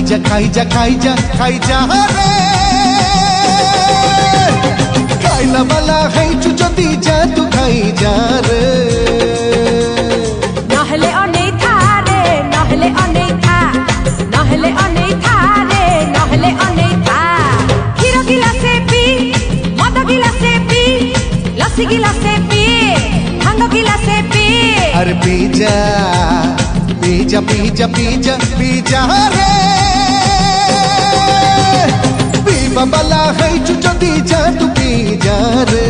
जा खाई जा खाई जा खाई जा रे खाइला वाला है चुचती जा तू खाई जा रे নহলে অনেক থারে নহলে অনেক থা নহলে অনেক থারে নহলে অনেক থা ক্ষীর গিলাসে পি মদ গিলাসে পি লস্যি গিলাসে পি ভাঙ্গ গিলাসে পি अरे पी जा पी जा पी जा पी जा पी जा रे पी बाबा ला है चुचती जा तू पी जा रे।